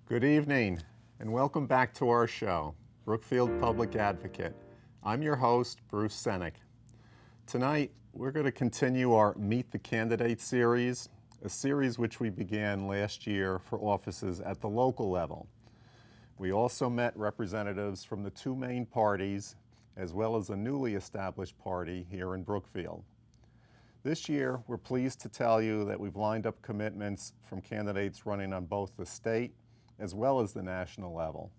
Good evening, and welcome back to our show, Brookfield Public Advocate. I'm your host, Bruce Senek. Tonight, we're going to continue our Meet the Candidate series, a series which we began last year for offices at the local level. We also met representatives from the two main parties, as well as a newly established party here in Brookfield. This year, we're pleased to tell you that we've lined up commitments from candidates running on both the state as well as the national level.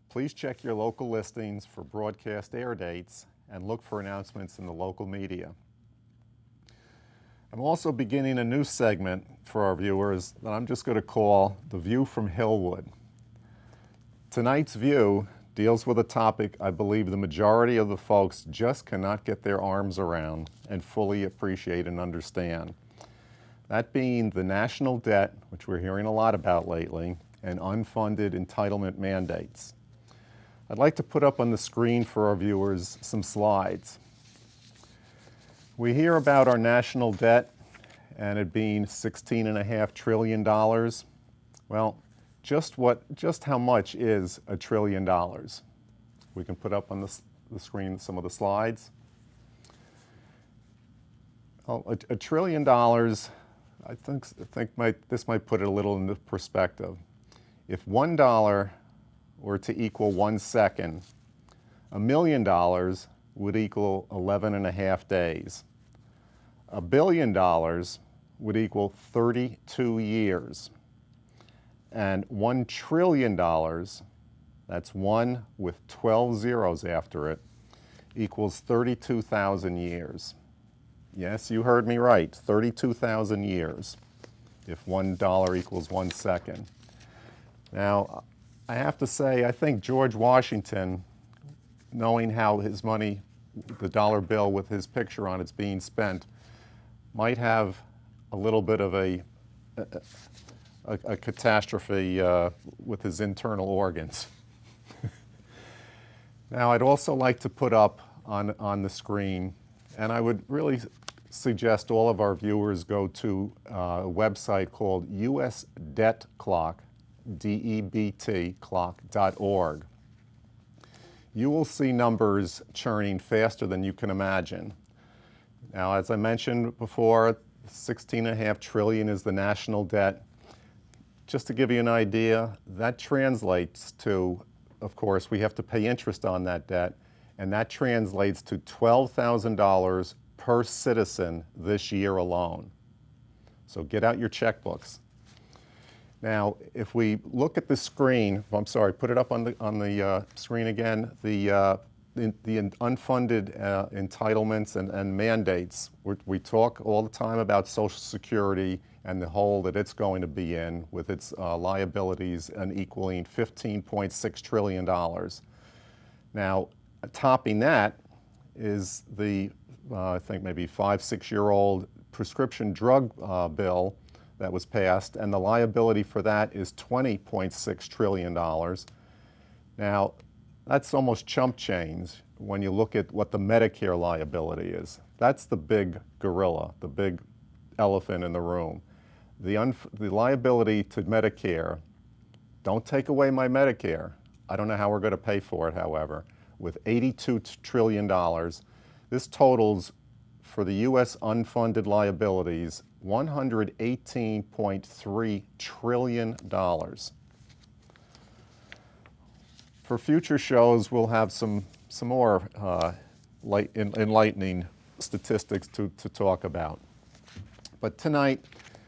Please check your local listings for broadcast air dates and look for announcements in the local media. I'm also beginning a new segment for our viewers that I'm just going to call The View from Hillwood. Tonight's view deals with a topic I believe the majority of the folks just cannot get their arms around and fully appreciate and understand. That being the national debt, which we're hearing a lot about lately, and unfunded entitlement mandates. I'd like to put up on the screen for our viewers some slides. We hear about our national debt and it being $16.5 trillion. Well, just how much is $1 trillion? We can put up on the screen some of the slides. Well, $1 trillion, I think this might put it a little into perspective. If $1 were to equal 1 second, $1 million would equal 11.5 days. $1 billion would equal 32 years. And $1 trillion, that's one with 12 zeros after it, equals 32,000 years. Yes, you heard me right, 32,000 years if $1 equals 1 second. Now, I have to say, I think George Washington, knowing how his money, the dollar bill with his picture on it's being spent, might have a little bit of a catastrophe with his internal organs. Now, I'd also like to put up on the screen, and I would really suggest all of our viewers go to a website called US Debt Clock, DEBT clock.org. You will see numbers churning faster than you can imagine. Now, as I mentioned before, $16.5 trillion is the national debt. Just to give you an idea, that translates to, of course, we have to pay interest on that debt, and that translates to $12,000 per citizen this year alone. So get out your checkbooks. Now, if we look at the screen, I'm sorry, put it up on the screen again, the unfunded entitlements and mandates. We talk all the time about Social Security and the hole that it's going to be in with its liabilities and equaling $15.6 trillion. Now, topping that is the, I think maybe 5-6-year-old prescription drug bill that was passed, and the liability for that is $20.6 trillion. Now, that's almost chump change when you look at what the Medicare liability is. That's the big gorilla, the big elephant in the room. The liability to Medicare, don't take away my Medicare. I don't know how we're going to pay for it, however. With $82 trillion, this totals for the U.S. unfunded liabilities $118.3 trillion. For future shows, we'll have some more enlightening statistics to talk about. But tonight,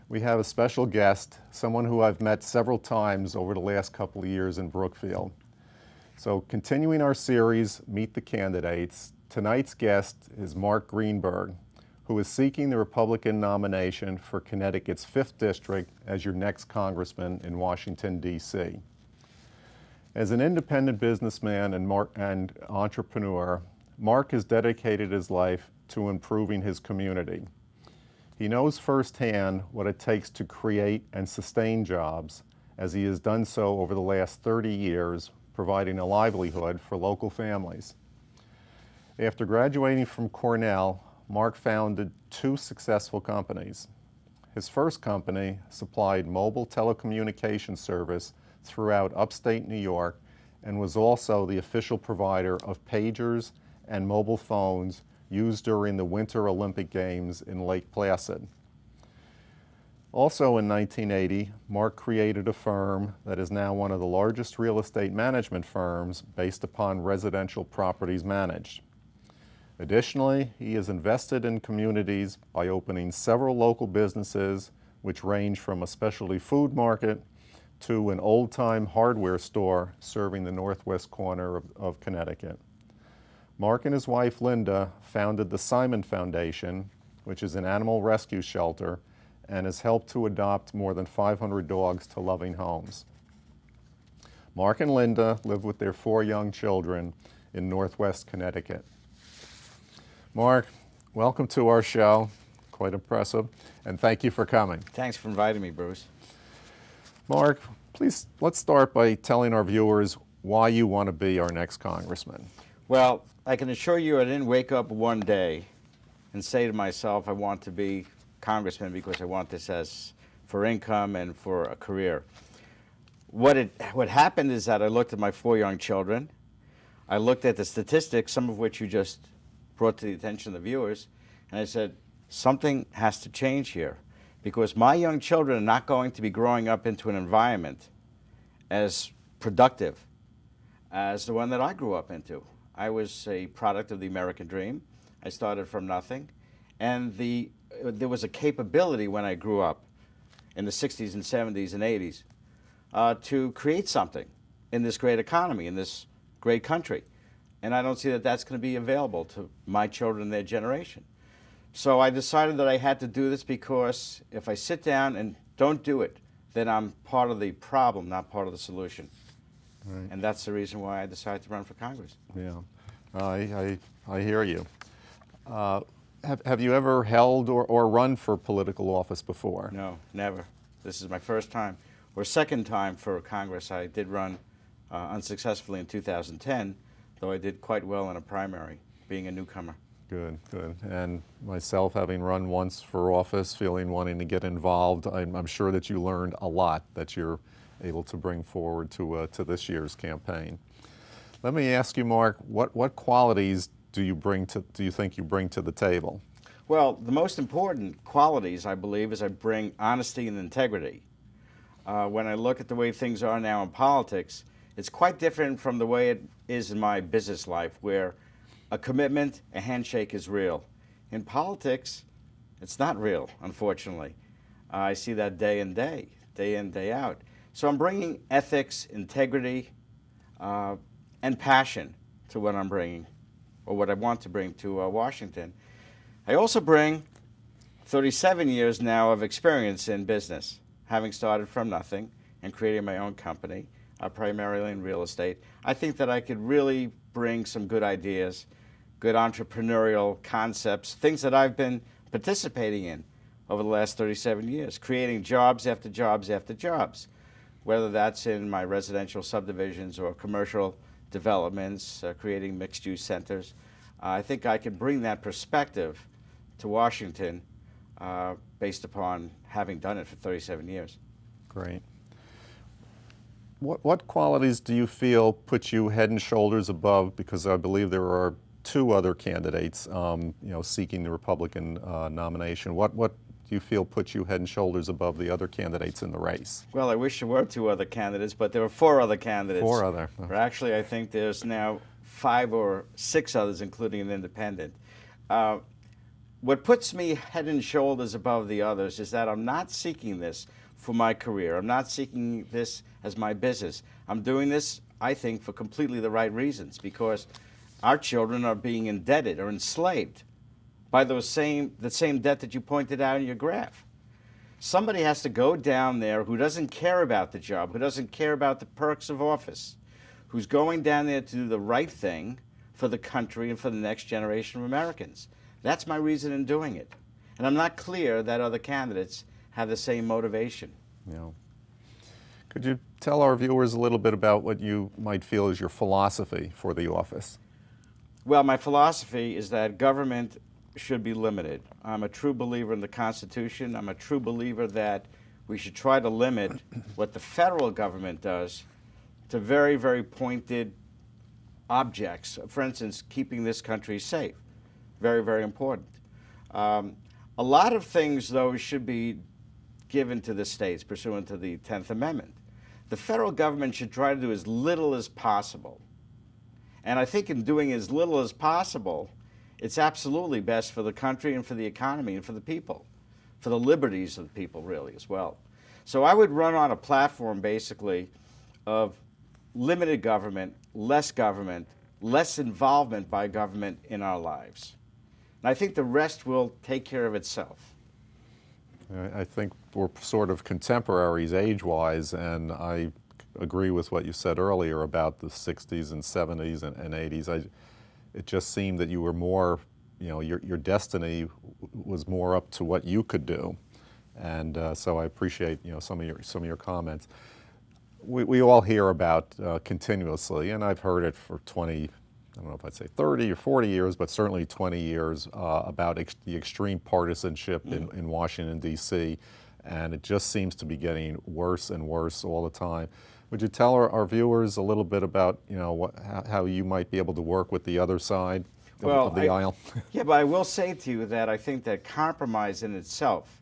we have a special guest, someone who I've met several times over the last couple of years in Brookfield. So continuing our series, Meet the Candidates, tonight's guest is Mark Greenberg, who is seeking the Republican nomination for Connecticut's 5th District as your next congressman in Washington, D.C. As an independent businessman and entrepreneur, Mark has dedicated his life to improving his community. He knows firsthand what it takes to create and sustain jobs, as he has done so over the last 30 years, providing a livelihood for local families. After graduating from Cornell, Mark founded 2 successful companies. His first company supplied mobile telecommunication service throughout upstate New York and was also the official provider of pagers and mobile phones used during the Winter Olympic Games in Lake Placid. Also in 1980, Mark created a firm that is now one of the largest real estate management firms based upon residential properties managed. Additionally, he has invested in communities by opening several local businesses which range from a specialty food market to an old-time hardware store serving the northwest corner of Connecticut. Mark and his wife Linda founded the Simon Foundation, which is an animal rescue shelter, and has helped to adopt more than 500 dogs to loving homes. Mark and Linda live with their 4 young children in northwest Connecticut. Mark, welcome to our show. Quite impressive, and thank you for coming. Thanks for inviting me, Bruce. Mark, please, let's start by telling our viewers why you want to be our next congressman. Well, I can assure you I didn't wake up one day and say to myself, I want to be congressman because I want this as for income and for a career. What happened is that I looked at my 4 young children. I looked at the statistics, some of which you just brought to the attention of the viewers, and I said, something has to change here because my young children are not going to be growing up into an environment as productive as the one that I grew up into. I was a product of the American dream. I started from nothing, and there was a capability when I grew up in the 60s and 70s and 80s to create something in this great economy, in this great country. And I don't see that that's going to be available to my children and their generation. So I decided that I had to do this because if I sit down and don't do it, then I'm part of the problem, not part of the solution. Right. And that's the reason why I decided to run for Congress. Yeah, I hear you. Have you ever held or run for political office before? No, never. This is my first time, or second time for Congress. I did run unsuccessfully in 2010, though I did quite well in a primary, being a newcomer. Good, good. And myself, having run once for office, wanting to get involved, I'm sure that you learned a lot that you're able to bring forward to this year's campaign. Let me ask you, Mark, what qualities do you think you bring to the table? Well, the most important qualities, I believe, is I bring honesty and integrity. When I look at the way things are now in politics, it's quite different from the way it is in my business life, where a commitment, a handshake is real. In politics, it's not real, unfortunately. I see that day in, day out. So I'm bringing ethics, integrity, and passion to what I'm bringing, or what I want to bring to Washington. I also bring 37 years now of experience in business, having started from nothing and creating my own company, primarily in real estate. I think that I could really bring some good ideas, good entrepreneurial concepts, things that I've been participating in over the last 37 years, creating jobs after jobs after jobs, whether that's in my residential subdivisions or commercial developments, creating mixed-use centers. I think I can bring that perspective to Washington based upon having done it for 37 years. Great. What qualities do you feel put you head and shoulders above, because I believe there are 2 other candidates seeking the Republican nomination. What do you feel puts you head and shoulders above the other candidates in the race? Well, I wish there were 2 other candidates, but there are 4 other candidates. 4 other. Or actually, I think there's now 5 or 6 others, including an independent. What puts me head and shoulders above the others is that I'm not seeking this for my career. I'm not seeking this as my business. I'm doing this, I think, for completely the right reasons, because our children are being indebted or enslaved by the same debt that you pointed out in your graph. Somebody has to go down there who doesn't care about the job, who doesn't care about the perks of office, who's going down there to do the right thing for the country and for the next generation of Americans. That's my reason in doing it. And I'm not clear that other candidates have the same motivation. Yeah. Could you tell our viewers a little bit about what you might feel is your philosophy for the office? Well, my philosophy is that government should be limited. I'm a true believer in the Constitution. I'm a true believer that we should try to limit what the federal government does to very, very pointed objects. For instance, keeping this country safe. Very, very important. A lot of things, though, should be given to the states pursuant to the 10th Amendment. The federal government should try to do as little as possible. And I think in doing as little as possible, it's absolutely best for the country and for the economy and for the people, for the liberties of the people, really, as well. So I would run on a platform, basically, of limited government, less involvement by government in our lives. And I think the rest will take care of itself. I think we're sort of contemporaries age-wise, and I agree with what you said earlier about the 60s and 70s and 80s. It just seemed that you were more, your destiny was more up to what you could do. And so I appreciate, some of your comments. We all hear about continuously, and I've heard it for 20, I don't know if I'd say 30 or 40 years, but certainly 20 years about the extreme partisanship in Washington, D.C., and it just seems to be getting worse and worse all the time. Would you tell our viewers a little bit about, how you might be able to work with the other side of the aisle? Yeah, but I will say to you that I think that compromise in itself,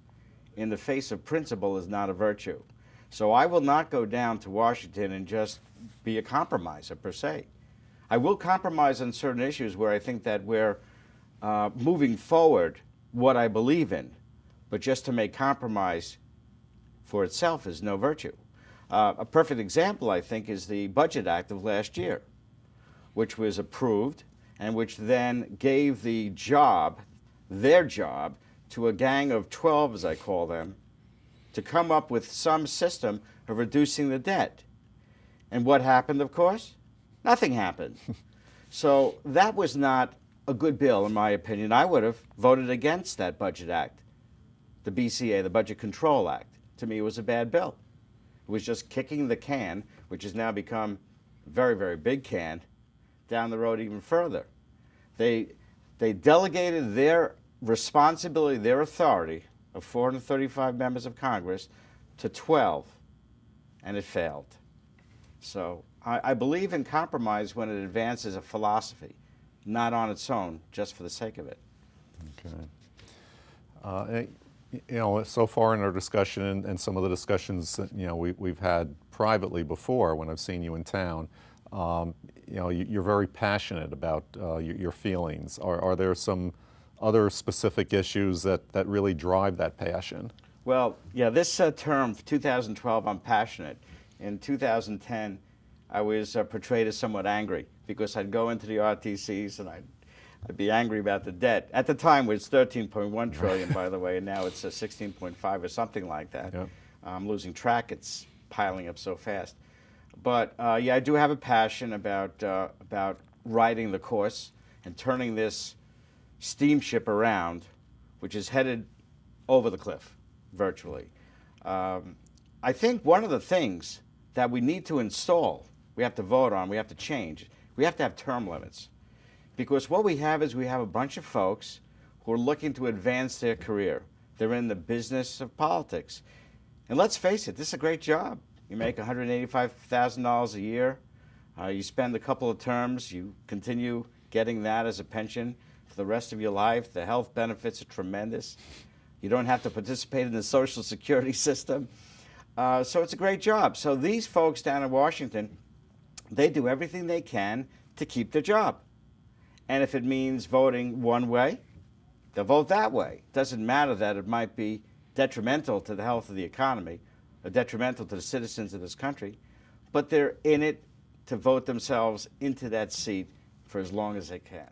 in the face of principle, is not a virtue. So I will not go down to Washington and just be a compromiser, per se. I will compromise on certain issues where I think that we're moving forward what I believe in, but just to make compromise for itself is no virtue. A perfect example, I think, is the Budget Act of last year, which was approved and which then gave the job, their job, to a gang of 12, as I call them, to come up with some system of reducing the debt. And what happened, of course? Nothing happened. So that was not a good bill, in my opinion. I would have voted against that Budget Act, the BCA, the Budget Control Act. To me, it was a bad bill. It was just kicking the can, which has now become a very, very big can, down the road even further. They delegated their responsibility, their authority of 435 members of Congress to 12, and it failed. So I believe in compromise when it advances a philosophy, not on its own, just for the sake of it. Okay. So far in our discussion and some of the discussions we've had privately before when I've seen you in town, you're very passionate about your feelings. Are there some other specific issues that really drive that passion? Well, yeah, this term, 2012, I'm passionate. In 2010, I was portrayed as somewhat angry because I'd go into the RTCs and I'd be angry about the debt. At the time, it was 13.1 trillion, by the way, and now it's 16.5 or something like that. Yep. I'm losing track. It's piling up so fast. But yeah, I do have a passion about riding the course and turning this steamship around, which is headed over the cliff, virtually. I think one of the things that we need to install, we have to vote on, we have to change, we have to have term limits. Because what we have is we have a bunch of folks who are looking to advance their career. They're in the business of politics. And let's face it, this is a great job. You make $185,000 a year. You spend a couple of terms. You continue getting that as a pension for the rest of your life. The health benefits are tremendous. You don't have to participate in the Social Security system. So it's a great job. So these folks down in Washington, they do everything they can to keep their job. And if it means voting one way, they'll vote that way. It doesn't matter that it might be detrimental to the health of the economy, or detrimental to the citizens of this country, but they're in it to vote themselves into that seat for as long as they can.